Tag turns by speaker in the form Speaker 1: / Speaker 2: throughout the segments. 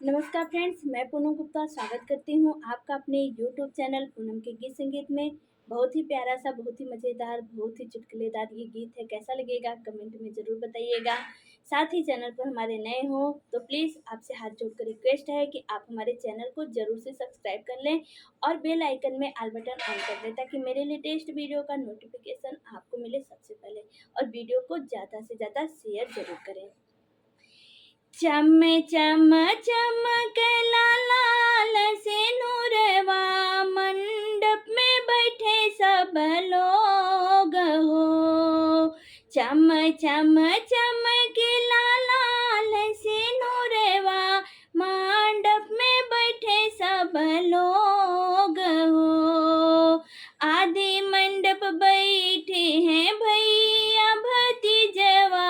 Speaker 1: नमस्कार फ्रेंड्स, मैं पूनम गुप्ता स्वागत करती हूँ आपका अपने यूट्यूब चैनल पूनम के गीत संगीत में। बहुत ही प्यारा सा, बहुत ही मज़ेदार, बहुत ही चुटकुलेदार ये गीत है। कैसा लगेगा कमेंट में ज़रूर बताइएगा। साथ ही चैनल पर हमारे नए हो तो प्लीज़ आपसे हाथ जोड़कर रिक्वेस्ट है कि आप हमारे चैनल को ज़रूर से सब्सक्राइब कर लें और बेल आइकन में ऑल बटन ऑन कर दें ताकि मेरे लेटेस्ट वीडियो का नोटिफिकेशन आपको मिले सबसे पहले। और वीडियो को ज़्यादा से ज़्यादा शेयर ज़रूर करें। चम चम चमक लाल से नूरवा, मंडप में बैठे सब लोग हो। चम चम चमक लाल से नूरवा, मंडप में बैठे सब लोग हो। आदि मंडप बैठे हैं भैया भतीजवा,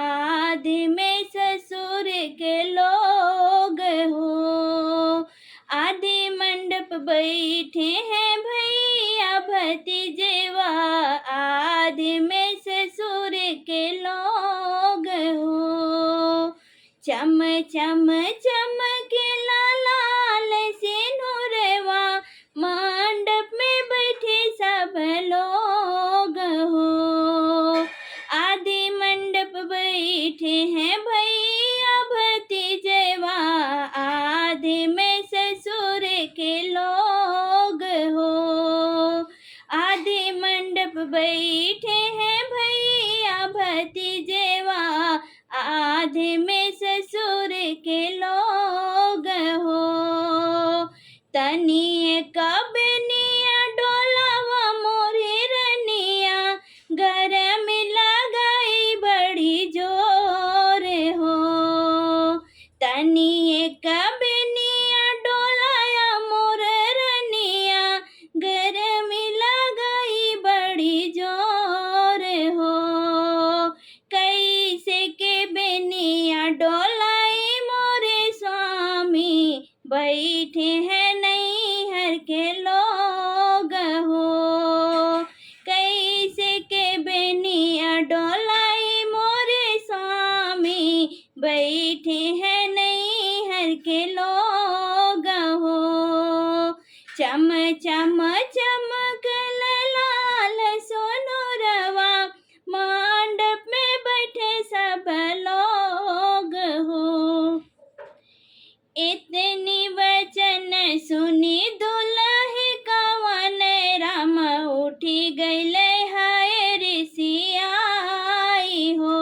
Speaker 1: आदि में ससुर के लोग हो। आदि मंडप बैठे हैं भैया भतीजवा, आदि में ससुर के लोग हो। चम चम चमके लाल से नूरवा, मंडप में बैठे सब लोग हो। आदि मंडप बैठे हैं भैया भतीजवा, आदि में ससुर के लोग हो। आदि मंडप बैठे हैं भैया भतीजवा, आधे में ससुर के लोग हो। तनिए कबनिया डोलावा मोरे रनिया, गरम लगाई बड़ी जोर हो। तनिए कबनिया डोलाया मोर रनिया, गरम लगाई बड़ी जोर हो। कैसे के बेनिया डोलाई मोरे स्वामी, बैठे हैं नैहर के लोग हो। कैसे के बेनिया डोलाई मोरे स्वामी, बैठे हैं नैहर के लोग हो। चम चम चमक लाल सोनरवा, मंडप में बैठे सब लोग हो। इतनी वचन सुनी दुल्हे कवन, राम उठी गईले हाय ऋषियाई हो।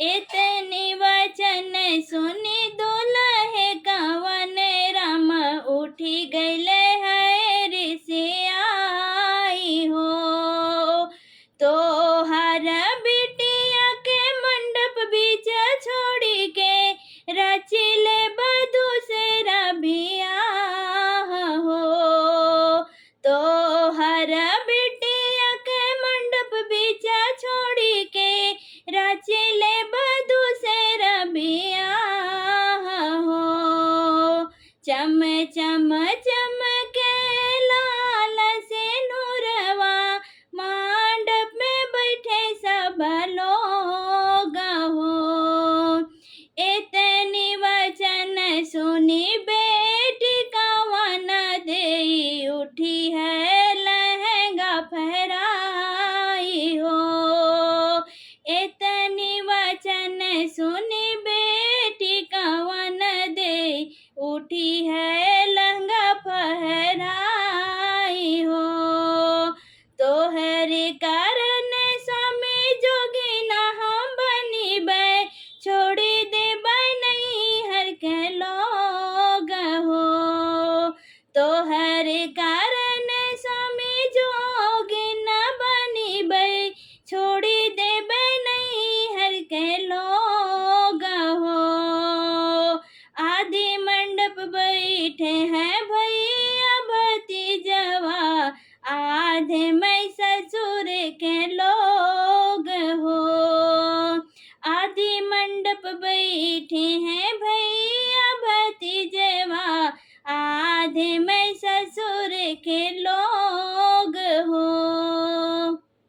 Speaker 1: इतनी वचन सुनी दुल्हे कवन, राम उठी गईले हाय ऋषियाई हो। तो हर बिटिया के मंडप बीच छोड़ी के, रचिले बधू से रबियाह हो। तो हर बिटिया के मंडप बीच छोड़ी के, रचिले बधू से रबियाह हो। चम चम चमके लाल से नूरवा, मंडप में बैठे सब लोग हो। इतनी वचन सुनी बेटी कवन देई, उठी है लहंगा फहराई हो। इतनी वचन सुनी बेटी कवन देई, उठी है लहंगा फहराई हो। तोहरे कारण स्वामी जोगिना हम बनीबै, छोड़ी देबै नैहर के लोग हो। तोहरे कारण स्वामी जोगिना बनीबै, छोड़ी देबै नैहर के लोग हो। आदि मंडप बैठे हैं भैया भतीजवा, आधे में ससुर के लोग हो। आदि मंडप बैठे